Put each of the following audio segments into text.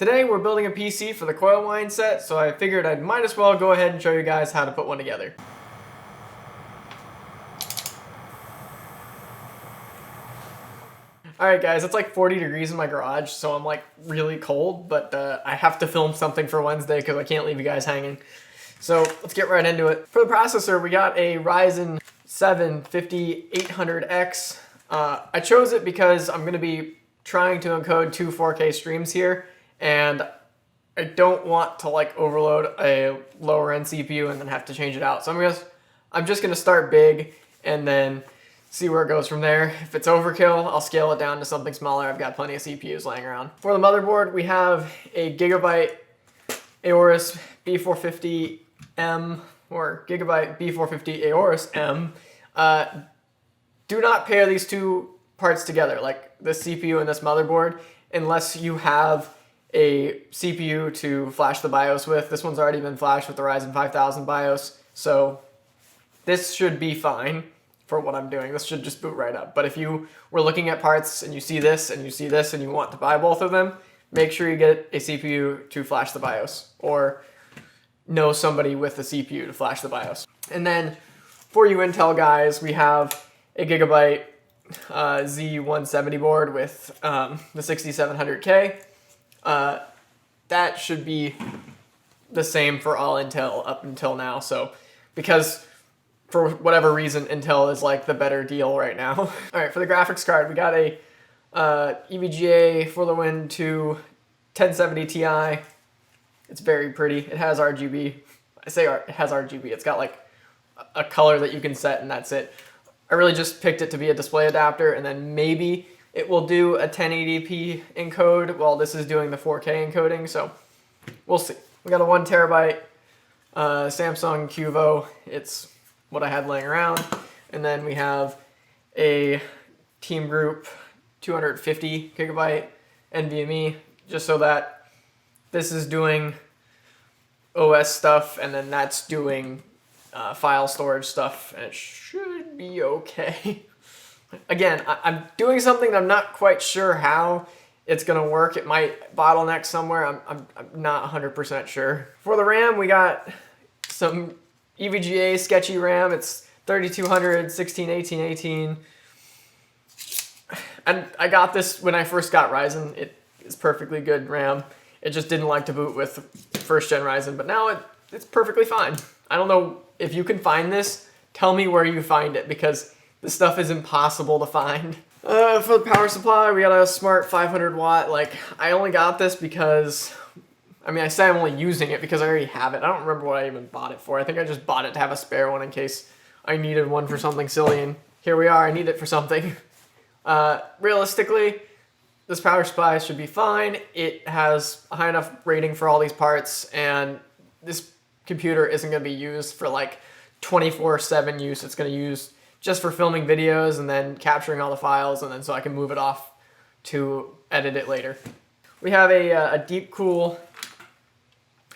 Today we're building a PC for the coil wind set, so I figured I might as well go ahead and show you guys how to put one together. Alright guys, it's like 40 degrees in my garage, so I'm like really cold, but I have to film something for Wednesday because I can't leave you guys hanging. So let's get right into it. For the processor, we got a Ryzen 7 5800X. I chose it because I'm going to be trying to encode two 4K streams here, and I don't want to like overload a lower end CPU and then have to change it out. So I'm just going to start big and then see where it goes from there. If it's overkill, I'll scale it down to something smaller. I've got plenty of CPUs laying around. For the motherboard, we have a gigabyte aorus B450M or gigabyte B450 aorus M. Do not pair these two parts together, like this CPU and this motherboard, unless you have a CPU to flash the BIOS with. This one's already been flashed with the Ryzen 5000 BIOS, so this should be fine for what I'm doing. This should just boot right up. But if you were looking at parts and you see this and you see this and you want to buy both of them, make sure you get a CPU to flash the BIOS, or know somebody with a CPU to flash the BIOS. And then for you Intel guys, we have a gigabyte Z170 board with the 6700K. That should be the same for all Intel up until now. So because for whatever reason, Intel is like the better deal right now. All right, for the graphics card, we got a EVGA for the Win 2 1070 Ti. It's very pretty. It has RGB. I say it has RGB. It's got like a color that you can set and that's it. I really just picked it to be a display adapter, and then maybe it will do a 1080p encode while this is doing the 4K encoding, so we'll see. We got a 1 terabyte Samsung Cuvo. It's what I had laying around. And then we have a Team Group 250 gigabyte NVMe, just so that this is doing OS stuff and then that's doing file storage stuff, and it should be okay. Again, I'm doing something that I'm not quite sure how it's gonna work. It might bottleneck somewhere. I'm not 100% sure. For the RAM, we got some EVGA sketchy RAM. It's 3200, 161818. And I got this when I first got Ryzen. It is perfectly good RAM. It just didn't like to boot with first gen Ryzen, but now it's perfectly fine. I don't know if you can find this. Tell me where you find it, because this stuff is impossible to find. For the power supply, we got a smart 500 watt. Like, I only got this because, I mean, I say I'm only using it because I already have it. I don't remember what I even bought it for. I think I just bought it to have a spare one in case I needed one for something silly, and here we are, I need it for something. Realistically, this power supply should be fine. It has a high enough rating for all these parts, and this computer isn't going to be used for like 24/7 use. It's going to use just for filming videos and then capturing all the files, and then so I can move it off to edit it later. We have a deep cool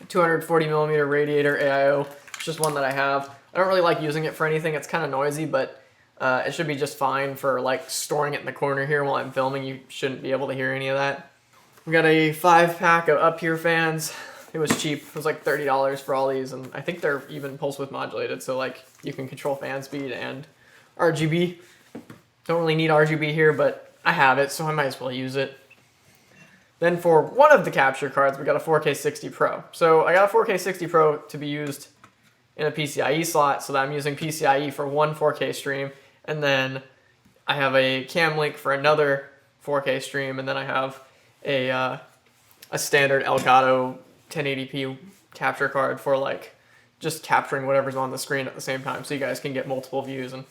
240 millimeter radiator AIO. It's just one that I have. I don't really like using it for anything. It's kind of noisy, but it should be just fine for like storing it in the corner here while I'm filming. You shouldn't be able to hear any of that. We got a 5-pack of up here fans. It was cheap. It was like $30 for all these, and I think they're even pulse width modulated, so like you can control fan speed and RGB. Don't really need RGB here, but I have it, so I might as well use it. Then for one of the capture cards, we got a 4K 60 Pro. So I got a 4K 60 Pro to be used in a PCIe slot, so that I'm using PCIe for one 4K stream, and then I have a cam link for another 4K stream, and then I have a standard Elgato 1080p capture card for like just capturing whatever's on the screen at the same time, so you guys can get multiple views, and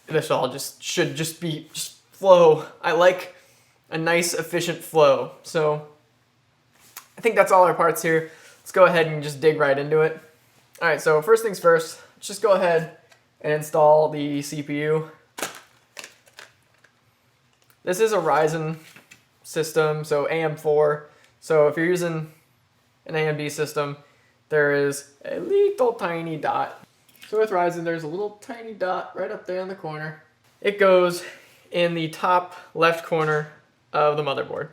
this all should just flow. I like a nice efficient flow. So I think that's all our parts here. Let's go ahead and just dig right into it. All right, so first things first, let's just go ahead and install the CPU. This is a Ryzen system, so AM4. So if you're using an AMD system, there is a little tiny dot. So with Ryzen, there's a little tiny dot right up there in the corner. It goes in the top left corner of the motherboard.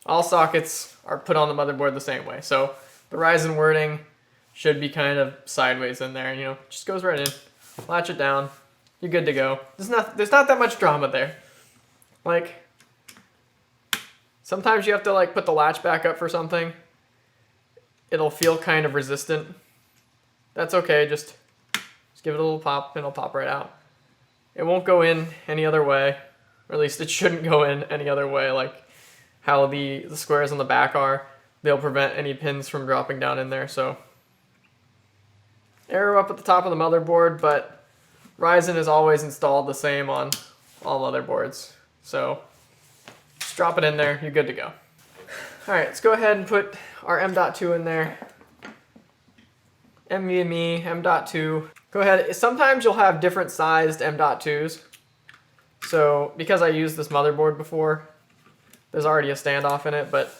All sockets are put on the motherboard the same way. So the Ryzen wording should be kind of sideways in there, and you know, just goes right in. Latch it down. You're good to go. There's not that much drama there. Like, sometimes you have to like put the latch back up for something. It'll feel kind of resistant. That's okay, just give it a little pop and it'll pop right out. It won't go in any other way, or at least it shouldn't go in any other way, like how the squares on the back are. They'll prevent any pins from dropping down in there. So arrow up at the top of the motherboard, but Ryzen is always installed the same on all motherboards. So just drop it in there, you're good to go. All right, let's go ahead and put our M.2 in there. NVMe, M.2. Go ahead, sometimes you'll have different sized M.2s. So because I used this motherboard before, there's already a standoff in it, but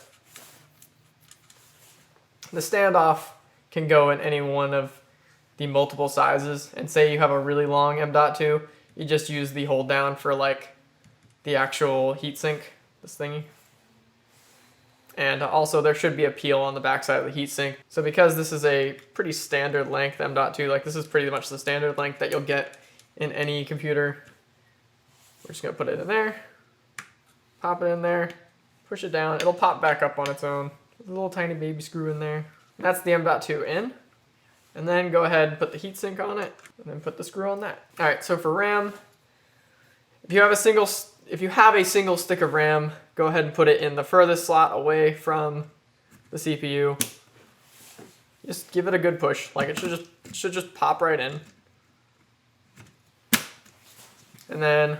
the standoff can go in any one of the multiple sizes. And say you have a really long M.2, you just use the hold down for like the actual heatsink, this thingy. And also there should be a peel on the backside of the heatsink. So because this is a pretty standard length M.2, like this is pretty much the standard length that you'll get in any computer. We're just gonna put it in there, pop it in there, push it down. It'll pop back up on its own. There's a little tiny baby screw in there. And that's the M.2 in. And then go ahead and put the heatsink on it, and then put the screw on that. All right, so for RAM, if you have a single stick of RAM, go ahead and put it in the furthest slot away from the CPU. Just give it a good push. Like it should just pop right in. And then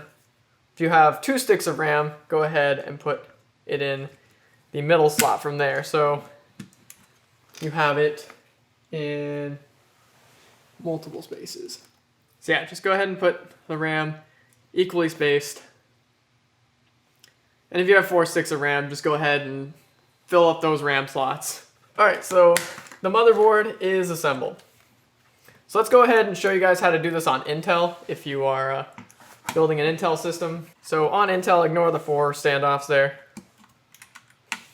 if you have 2 sticks of RAM, go ahead and put it in the middle slot from there. So you have it in multiple spaces. So yeah, just go ahead and put the RAM equally spaced. And if you have 4 sticks of RAM, just go ahead and fill up those RAM slots. All right, so the motherboard is assembled. So let's go ahead and show you guys how to do this on Intel if you are building an Intel system. So on Intel, ignore the 4 standoffs there.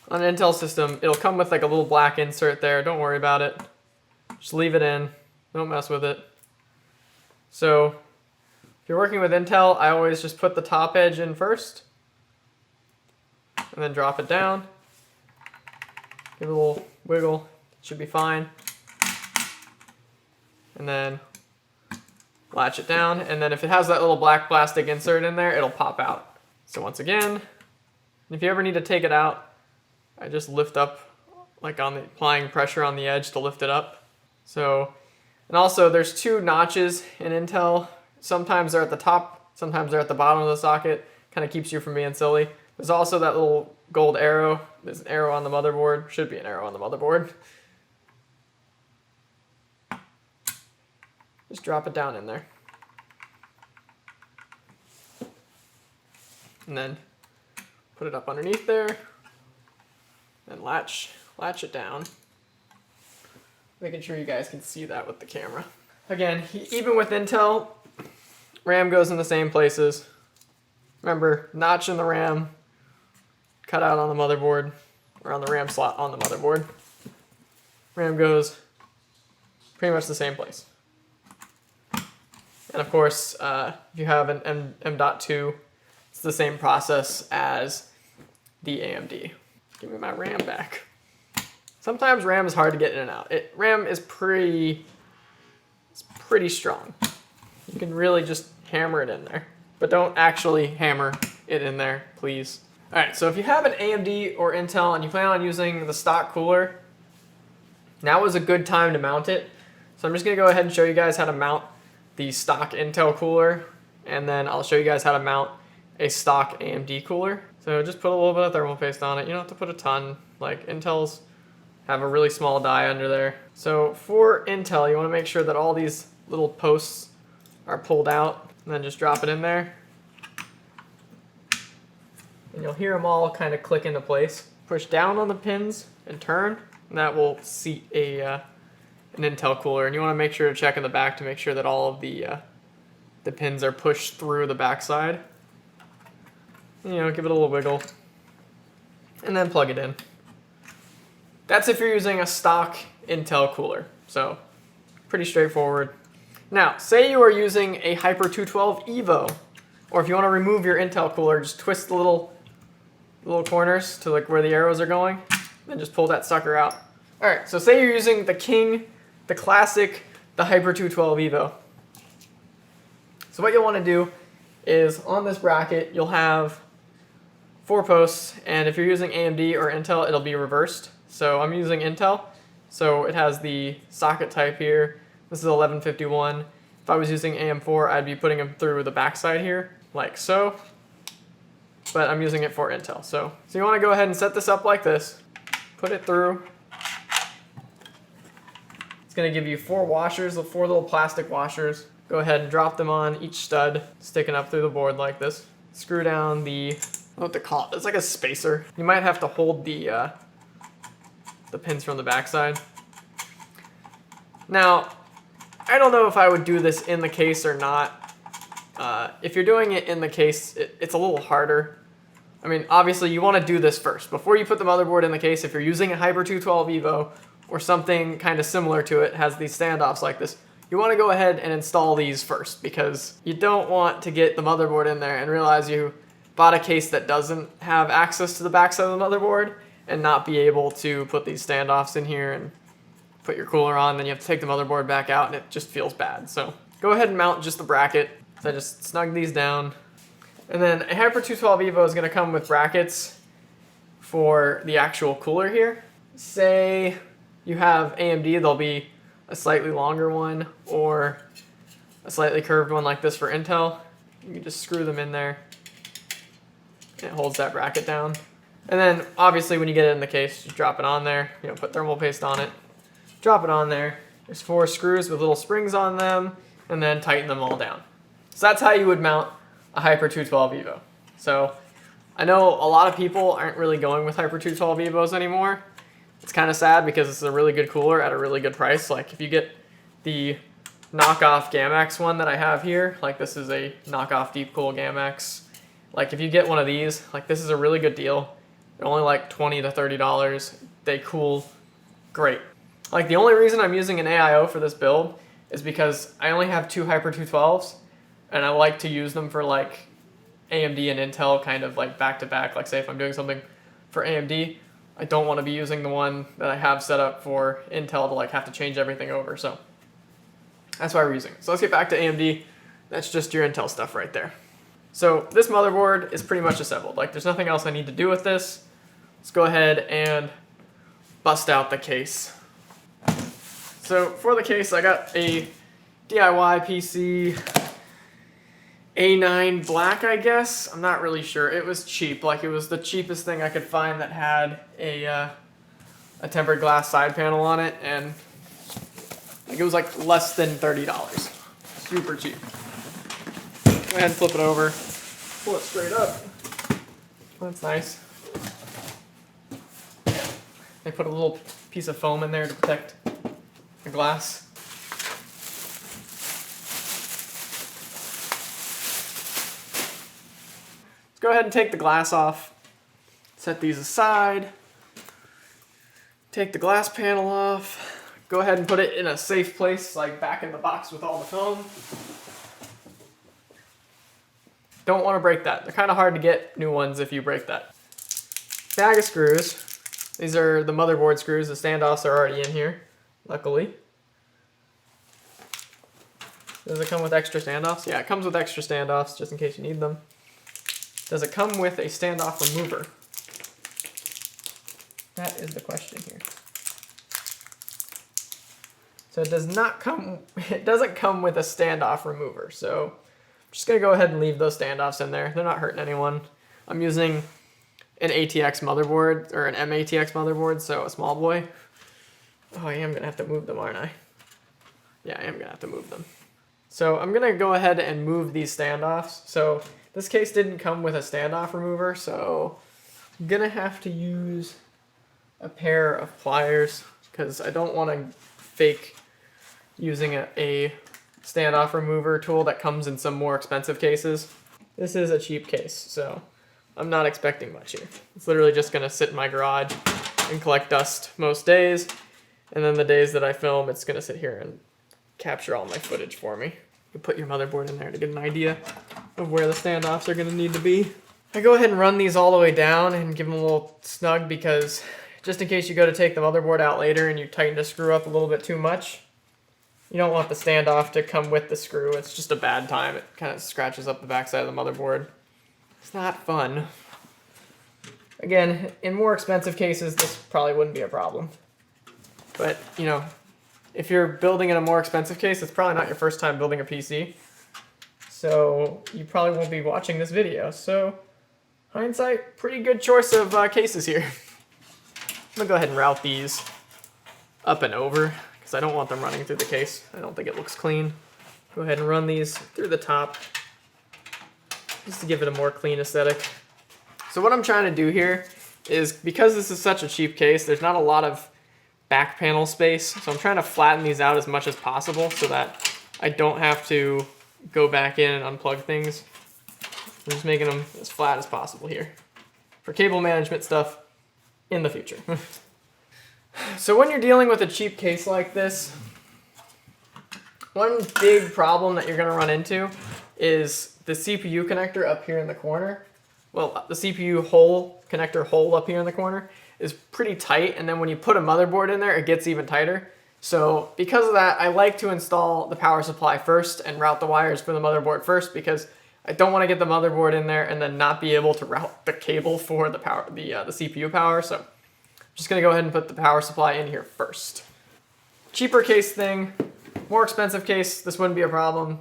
On an Intel system, it'll come with like a little black insert there. Don't worry about it. Just leave it in. Don't mess with it. So if you're working with Intel, I always just put the top edge in first and then drop it down. Give it a little wiggle. It should be fine. And then latch it down. And then if it has that little black plastic insert in there, it'll pop out. So once again, if you ever need to take it out, I just lift up, like applying pressure on the edge to lift it up. So, and also there's 2 notches in Intel. Sometimes they're at the top, sometimes they're at the bottom of the socket. Kind of keeps you from being silly. There's also that little gold arrow. There's an arrow on the motherboard. Should be an arrow on the motherboard. Just drop it down in there. And then put it up underneath there. And latch it down. Making sure you guys can see that with the camera. Again, even with Intel, RAM goes in the same places. Remember, notch in the RAM, cut out on the motherboard, or on the RAM slot on the motherboard. RAM goes pretty much the same place. And of course, if you have an M.2, it's the same process as the AMD. Give me my RAM back. Sometimes RAM is hard to get in and out. RAM is pretty strong. You can really just hammer it in there, but don't actually hammer it in there, please. All right, so if you have an AMD or Intel and you plan on using the stock cooler, now is a good time to mount it. So I'm just gonna go ahead and show you guys how to mount the stock Intel cooler, and then I'll show you guys how to mount a stock AMD cooler. So just put a little bit of thermal paste on it. You don't have to put a ton. Like Intels have a really small die under there. So for Intel, you want to make sure that all these little posts are pulled out, and then just drop it in there. And you'll hear them all kind of click into place. Push down on the pins and turn, and that will seat an Intel cooler. And you want to make sure to check in the back to make sure that all of the pins are pushed through the backside. You know, give it a little wiggle. and then plug it in. That's if you're using a stock Intel cooler, so pretty straightforward. Now, say you are using a Hyper 212 Evo, or if you want to remove your Intel cooler, just twist the little corners to like where the arrows are going, then just pull that sucker out. All right, so say you're using the King, the Classic, the Hyper 212 Evo. So what you'll want to do is on this bracket, you'll have 4 posts, and if you're using AMD or Intel, it'll be reversed. So I'm using Intel, so it has the socket type here. This is 1151. If I was using AM4, I'd be putting them through the backside here, like so. But I'm using it for Intel. So you want to go ahead and set this up like this. Put it through. It's going to give you 4 washers, 4 little plastic washers. Go ahead and drop them on each stud, sticking up through the board like this. Screw down the, I don't know what to call it. It's like a spacer. You might have to hold the pins from the backside. Now, I don't know if I would do this in the case or not. If you're doing it in the case, it's a little harder. I mean, obviously you want to do this first. Before you put the motherboard in the case, if you're using a Hyper 212 Evo or something kind of similar to it, has these standoffs like this, you want to go ahead and install these first, because you don't want to get the motherboard in there and realize you bought a case that doesn't have access to the backside of the motherboard and not be able to put these standoffs in here and put your cooler on. Then you have to take the motherboard back out and it just feels bad. So go ahead and mount just the bracket. So I just snug these down. And then a Hyper 212 Evo is going to come with brackets for the actual cooler here. Say you have AMD, there'll be a slightly longer one or a slightly curved one like this for Intel. You can just screw them in there. It holds that bracket down. And then obviously when you get it in the case, just drop it on there. You know, put thermal paste on it. Drop it on there. There's 4 screws with little springs on them, and then tighten them all down. So that's how you would mount a Hyper 212 Evo. So I know a lot of people aren't really going with Hyper 212 Evos anymore. It's kind of sad because it's a really good cooler at a really good price. Like if you get the knockoff GAMX one that I have here, like this is a knockoff Deepcool GAMX. Like if you get one of these, like this is a really good deal. They're only like $20 to $30. They cool great. Like the only reason I'm using an AIO for this build is because I only have 2 Hyper 212s, and I like to use them for like AMD and Intel kind of like back to back. Like say if I'm doing something for AMD, I don't want to be using the one that I have set up for Intel to like have to change everything over. So that's why we're using it. So let's get back to AMD. That's just your Intel stuff right there. So this motherboard is pretty much assembled. Like there's nothing else I need to do with this. Let's go ahead and bust out the case. So for the case, I got a DIY PC A9 black, I guess. I'm not really sure. It was cheap. Like it was the cheapest thing I could find that had a tempered glass side panel on it, and like it was like less than $30. Super cheap. Go ahead and flip it over. Pull it straight up. That's nice. They put a little piece of foam in there to protect the glass. Let's go ahead and take the glass off. Set these aside. Take the glass panel off. Go ahead and put it in a safe place, like back in the box with all the foam. Don't want to break that. They're kind of hard to get new ones if you break that. Bag of screws. These are the motherboard screws. The standoffs are already in here, luckily. Does it come with extra standoffs? Yeah, it comes with extra standoffs, just in case you need them. Does it come with a standoff remover? That is the question here. So it does not come, it doesn't come with a standoff remover. So I'm just gonna go ahead and leave those standoffs in there. They're not hurting anyone. I'm using an ATX motherboard, or an MATX motherboard, so a small boy. Oh, I am gonna have to move them, aren't I? Yeah, I am gonna have to move them. So I'm gonna go ahead and move these standoffs. So this case didn't come with a standoff remover, so I'm gonna have to use a pair of pliers because I don't want to fake using a standoff remover tool that comes in some more expensive cases. This is a cheap case, so I'm not expecting much here. It's literally just gonna sit in my garage and collect dust most days. And then the days that I film, it's gonna sit here and capture all my footage for me. You put your motherboard in there to get an idea of where the standoffs are gonna need to be. I go ahead and run these all the way down and give them a little snug because just in case you go to take the motherboard out later and you tighten the screw up a little bit too much, you don't want the standoff to come with the screw. It's just a bad time. It kind of scratches up the backside of the motherboard. It's not fun. Again, in more expensive cases, this probably wouldn't be a problem. But, you know, if you're building in a more expensive case, it's probably not your first time building a PC. So you probably won't be watching this video. So hindsight, pretty good choice of cases here. I'm gonna go ahead and route these up and over because I don't want them running through the case. I don't think it looks clean. Go ahead and run these through the top just to give it a more clean aesthetic. So what I'm trying to do here is, because this is such a cheap case, there's not a lot of back panel space. So I'm trying to flatten these out as much as possible so that I don't have to go back in and unplug things. I'm just making them as flat as possible here for cable management stuff in the future. So when you're dealing with a cheap case like this, one big problem that you're gonna run into is the CPU connector up here in the corner. Well, the CPU connector hole up here in the corner is pretty tight, and then when you put a motherboard in there, it gets even tighter. So because of that, I like to install the power supply first and route the wires for the motherboard first, because I don't want to get the motherboard in there and then not be able to route the cable for the CPU power. So I'm just gonna go ahead and put the power supply in here first. Cheaper case thing, more expensive case, this wouldn't be a problem.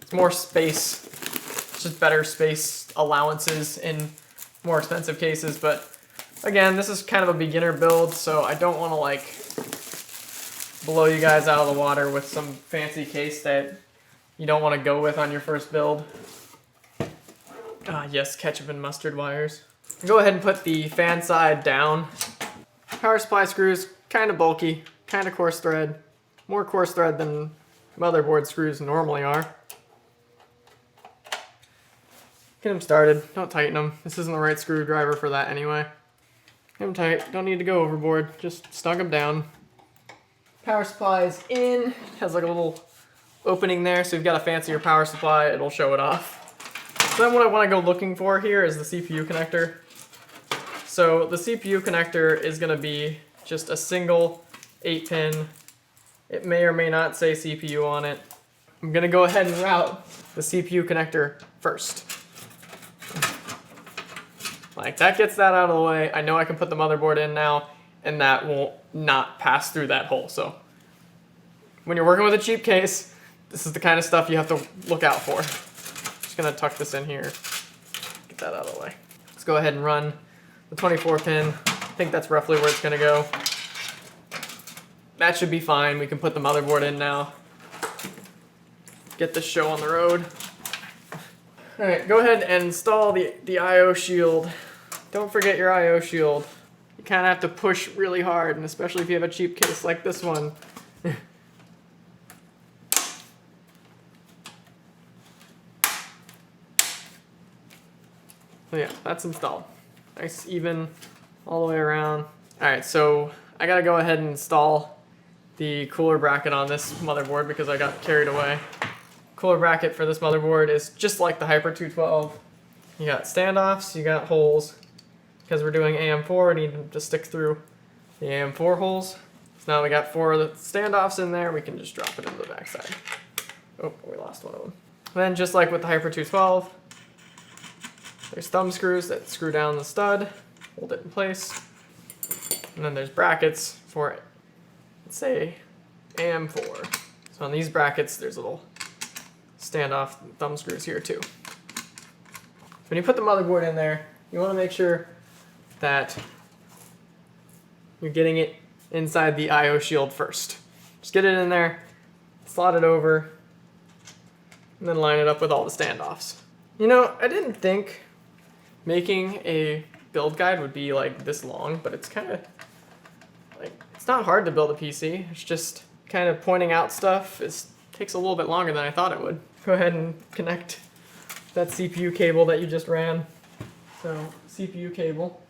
It's more space, it's just better space allowances in more expensive cases. But again, this is kind of a beginner build, so I don't want to like blow you guys out of the water with some fancy case that you don't want to go with on your first build. Yes, ketchup and mustard wires. Go ahead and put the fan side down. Power supply screws, kind of bulky, kind of coarse thread. More coarse thread than motherboard screws normally are. Get them started, don't tighten them. This isn't the right screwdriver for that anyway. Get them tight, don't need to go overboard, just snug them down. Power supply is in, has like a little opening there, so you've got a fancier power supply, it'll show it off. So then what I want to go looking for here is the CPU connector. So the CPU connector is going to be just a single 8-pin. It may or may not say CPU on it. I'm going to go ahead and route the CPU connector first. Like, that gets that out of the way. I know I can put the motherboard in now, and that won't not pass through that hole. So when you're working with a cheap case, this is the kind of stuff you have to look out for. Just gonna tuck this in here, get that out of the way. Let's go ahead and run the 24 pin. I think that's roughly where it's gonna go. That should be fine. We can put the motherboard in now. Get this show on the road. All right, go ahead and install the I/O shield. Don't forget your I/O shield. You kind of have to push really hard, and especially if you have a cheap case like this one. So yeah, that's installed. Nice, even, all the way around. All right, so I gotta go ahead and install the cooler bracket on this motherboard because I got carried away. Cooler bracket for this motherboard is just like the Hyper 212. You got standoffs, you got holes. Because we're doing AM4, we need to stick through the AM4 holes. So now we got 4 of the standoffs in there, we can just drop it into the backside. Oh, we lost one of them. Then just like with the Hyper 212, there's thumb screws that screw down the stud, hold it in place. And then there's brackets for it. Let's say AM4. So on these brackets, there's little standoff thumb screws here too. When you put the motherboard in there, you want to make sure that you're getting it inside the I/O shield first. Just get it in there, slot it over, and then line it up with all the standoffs. You know, I didn't think making a build guide would be like this long, but it's kind of like, it's not hard to build a PC. It's just kind of pointing out stuff. It takes a little bit longer than I thought it would. Go ahead and connect that CPU cable that you just ran. So CPU cable,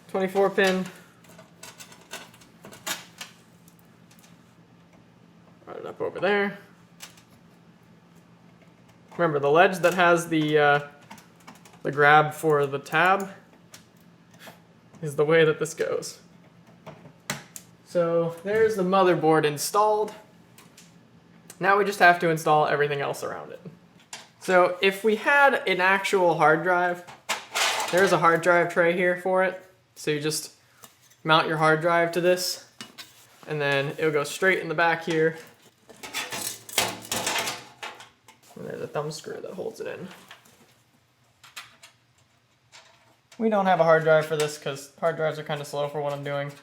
24 pin. Run it up over there. Remember, the ledge that has the grab for the tab is the way that this goes. So there's the motherboard installed. Now we just have to install everything else around it. So if we had an actual hard drive, there's a hard drive tray here for it. So you just mount your hard drive to this, and then it'll go straight in the back here. And there's a thumb screw that holds it in. We don't have a hard drive for this because hard drives are kind of slow for what I'm doing.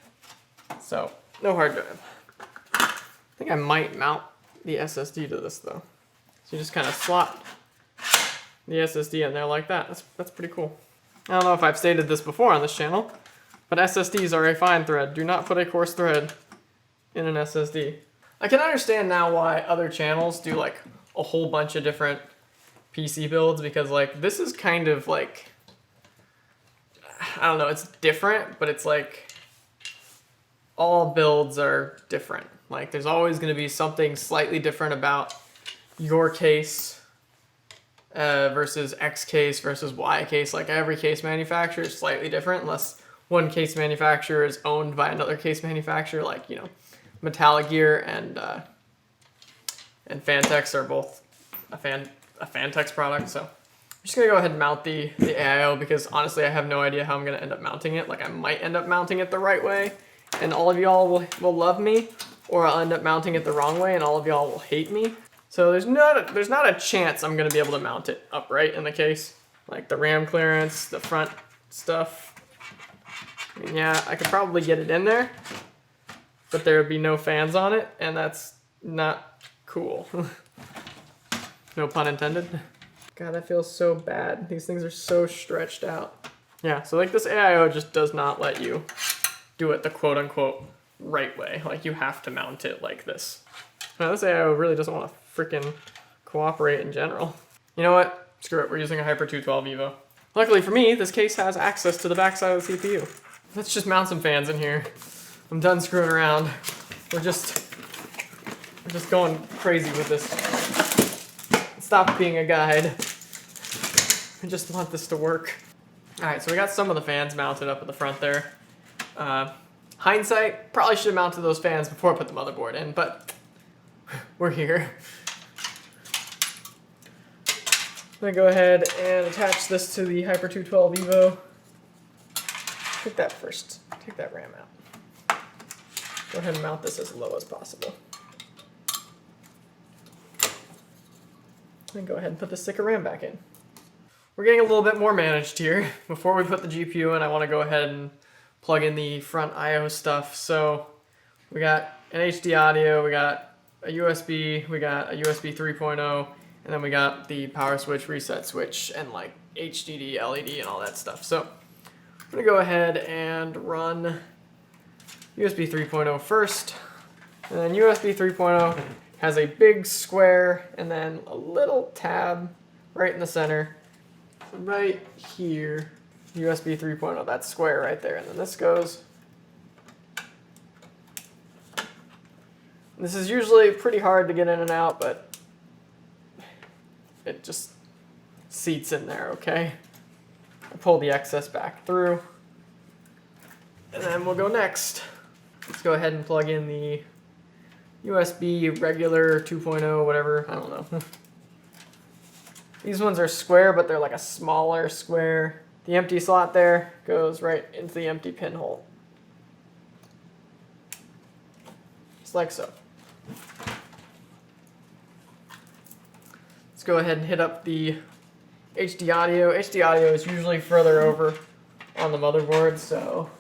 So no hard drive. I think I might mount the SSD to this though. So you just kind of slot the SSD in there like that. That's pretty cool. I don't know if I've stated this before on this channel, but SSDs are a fine thread. Do not put a coarse thread in an SSD. I can understand now why other channels do like a whole bunch of different PC builds, because like this is kind of like, I don't know, it's different, but it's like all builds are different. Like there's always going to be something slightly different about your case versus X case versus Y case. Like every case manufacturer is slightly different, unless one case manufacturer is owned by another case manufacturer. Like, you know, Metallic Gear and Fantex are both a Fantex product. So I'm just gonna go ahead and mount the AIO, because honestly I have no idea how I'm gonna end up mounting it. Like I might end up mounting it the right way and all of y'all will love me, or I'll end up mounting it the wrong way and all of y'all will hate me. So there's not a chance I'm gonna be able to mount it upright in the case. Like the RAM clearance, the front stuff. I mean, yeah, I could probably get it in there, but there would be no fans on it, and that's not cool. No pun intended. God, that feels so bad. These things are so stretched out. Yeah, so like this AIO just does not let you do it the quote unquote right way. Like you have to mount it like this. Now this AIO really doesn't want to freaking cooperate in general. You know what? Screw it, we're using a Hyper 212 Evo. Luckily for me, this case has access to the backside of the CPU. Let's just mount some fans in here. I'm done screwing around. We're just going crazy with this. Stop being a guide. I just want this to work. All right, so we got some of the fans mounted up at the front there. Hindsight, probably should have mounted those fans before I put the motherboard in, but we're here. I'm gonna go ahead and attach this to the Hyper 212 Evo. Take that first, take that RAM out. Go ahead and mount this as low as possible. And go ahead and put the stick of RAM back in. We're getting a little bit more managed here. Before we put the GPU in, I want to go ahead and plug in the front I/O stuff. So we got an HD audio, we got a USB, we got a USB 3.0, and then we got the power switch, reset switch, and like HDD, LED, and all that stuff. So I'm gonna go ahead and run USB 3.0 first, and then USB 3.0 has a big square and then a little tab right in the center. So right here, USB 3.0, that square right there, and then this goes. This is usually pretty hard to get in and out, but it just seats in there, okay? I pull the excess back through, and then we'll go next. Let's go ahead and plug in the USB regular 2.0, whatever, I don't know. These ones are square, but they're like a smaller square. The empty slot there goes right into the empty pinhole. Just like so. Let's go ahead and hit up the HD audio. HD audio is usually further over on the motherboard, so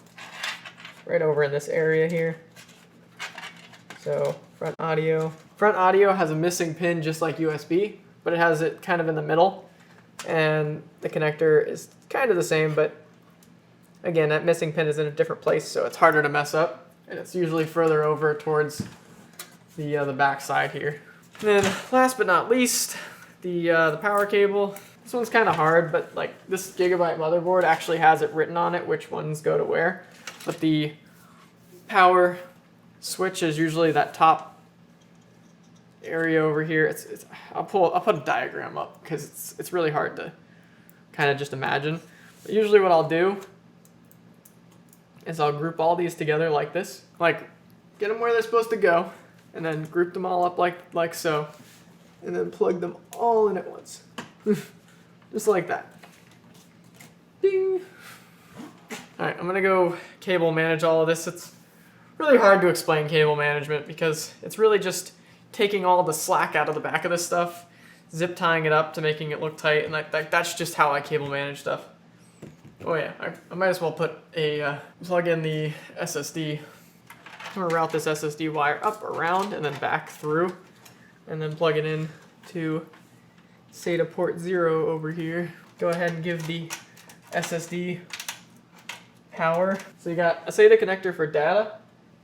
right over in this area here. So front audio. Front audio has a missing pin just like USB, but it has it kind of in the middle. And the connector is kind of the same, but again, that missing pin is in a different place, so it's harder to mess up. And it's usually further over towards the back side here. And then last but not least, the power cable. This one's kind of hard, but like this Gigabyte motherboard actually has it written on it which ones go to where. But the power switch is usually that top area over here. I'll put a diagram up because it's really hard to kind of just imagine. But usually what I'll do is I'll group all these together like this, like get them where they're supposed to go, and then group them all up like so, and then plug them all in at once. Just like that. Ding. All right, I'm gonna go cable manage all of this. It's really hard to explain cable management because it's really just taking all the slack out of the back of this stuff, zip tying it up to making it look tight, and that's just how I cable manage stuff. Oh yeah, I might as well plug in the SSD. I'm gonna route this SSD wire up, around, and then back through, and then plug it in to SATA port 0 over here. Go ahead and give the SSD power. So you got a SATA connector for data,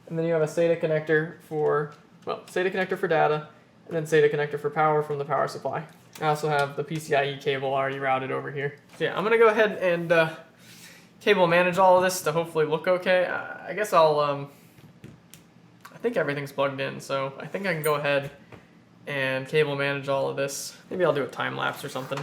and then you have a SATA connector for, SATA connector for data, and then SATA connector for power from the power supply. I also have the PCIe cable already routed over here. So yeah, I'm gonna go ahead and cable manage all of this to hopefully look okay. I guess I think everything's plugged in, so I think I can go ahead and cable manage all of this. Maybe I'll do a time lapse or something.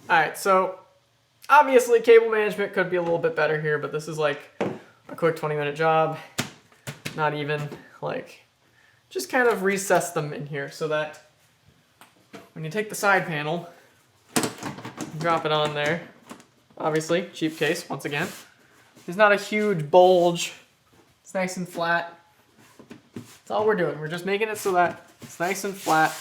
Alright, so obviously cable management could be a little bit better here, but this is like a quick 20-minute job. Not even, like, just kind of recess them in here so that when you take the side panel, drop it on there. Obviously, cheap case, once again. There's not a huge bulge. It's nice and flat. That's all we're doing. We're just making it so that it's nice and flat.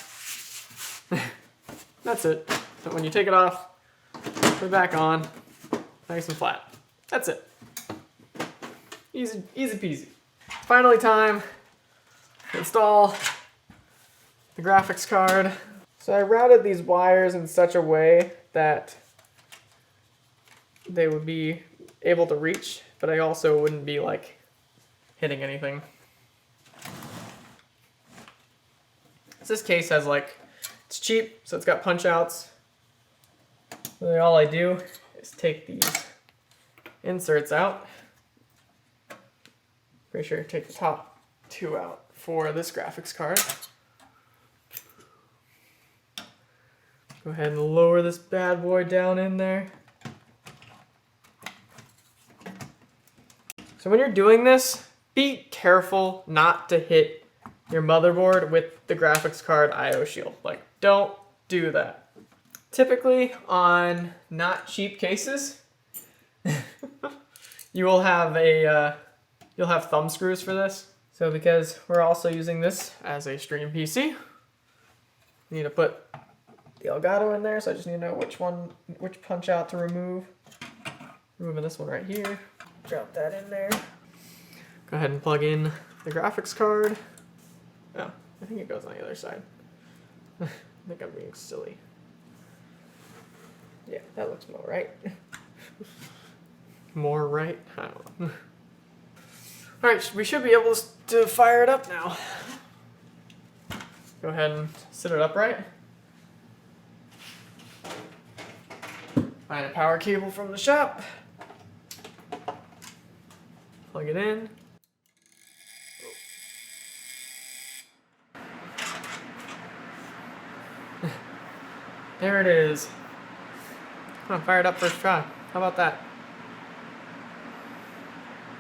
That's it. So when you take it off, put it back on, nice and flat. That's it. Easy, easy peasy. Finally time to install the graphics card. So I routed these wires in such a way that they would be able to reach, but I also wouldn't be like hitting anything. This case has like, it's cheap, so it's got punch outs. Really all I do is take these inserts out. Pretty sure take the top two out for this graphics card. Go ahead and lower this bad boy down in there. So when you're doing this, be careful not to hit your motherboard with the graphics card I/O shield. Like, don't do that. Typically on not cheap cases, you will have you'll have thumb screws for this. So because we're also using this as a stream PC, you need to put the Elgato in there. So I just need to know which punch out to remove. Removing this one right here. Drop that in there. Go ahead and plug in the graphics card. Oh, I think it goes on the other side. I think I'm being silly. Yeah, that looks more right. More right? I don't know. Alright, we should be able to fire it up now. Go ahead and sit it upright. Find a power cable from the shop. Plug it in. There it is. Come on, fire it up first try. How about that?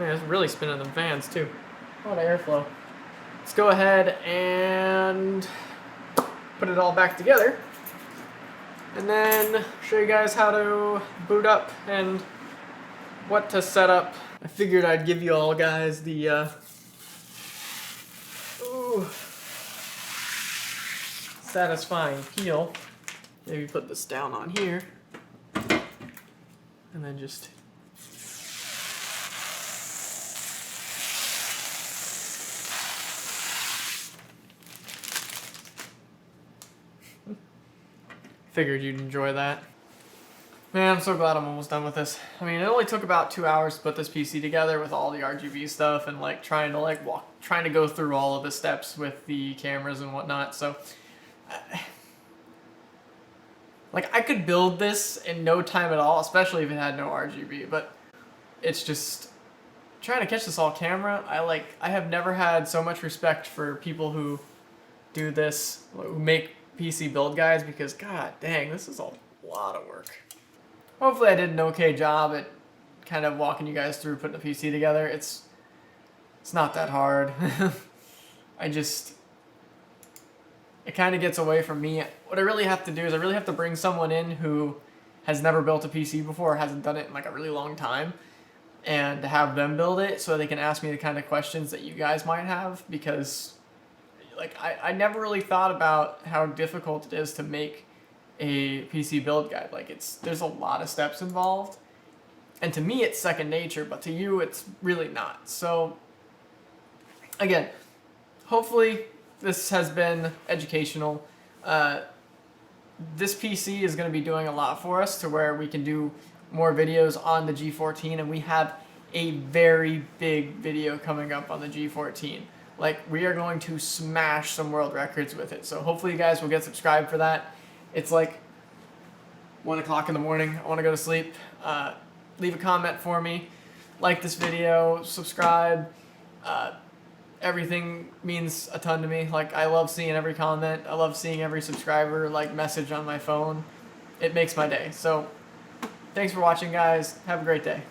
Man, it's really spinning them fans too. A lot of airflow. Let's go ahead and put it all back together. and then show you guys how to boot up and what to set up. I figured I'd give you all guys the satisfying peel. Maybe put this down on here and then just figured you'd enjoy that. Man, I'm so glad I'm almost done with this. I mean, it only took about 2 hours to put this PC together with all the RGB stuff and like trying to go through all of the steps with the cameras and whatnot. So, like, I could build this in no time at all, especially if it had no RGB. But it's just trying to catch this all camera. I have never had so much respect for people who do this, who make PC build guides, because god dang, this is a lot of work. Hopefully I did an okay job at kind of walking you guys through putting a PC together. It's not that hard. It kind of gets away from me. What I really have to do is I really have to bring someone in who has never built a PC before, hasn't done it in like a really long time, and to have them build it so they can ask me the kind of questions that you guys might have, because like I never really thought about how difficult it is to make a PC build guide. Like there's a lot of steps involved, and to me it's second nature, but to you it's really not. So again, hopefully this has been educational. This PC is going to be doing a lot for us to where we can do more videos on the G14, and we have a very big video coming up on the G14. Like, we are going to smash some world records with it. So hopefully you guys will get subscribed for that. It's like 1 o'clock in the morning. I want to go to sleep. Leave a comment for me. Like this video. Subscribe. Everything means a ton to me. Like, I love seeing every comment. I love seeing every subscriber like message on my phone. It makes my day. So thanks for watching, guys. Have a great day.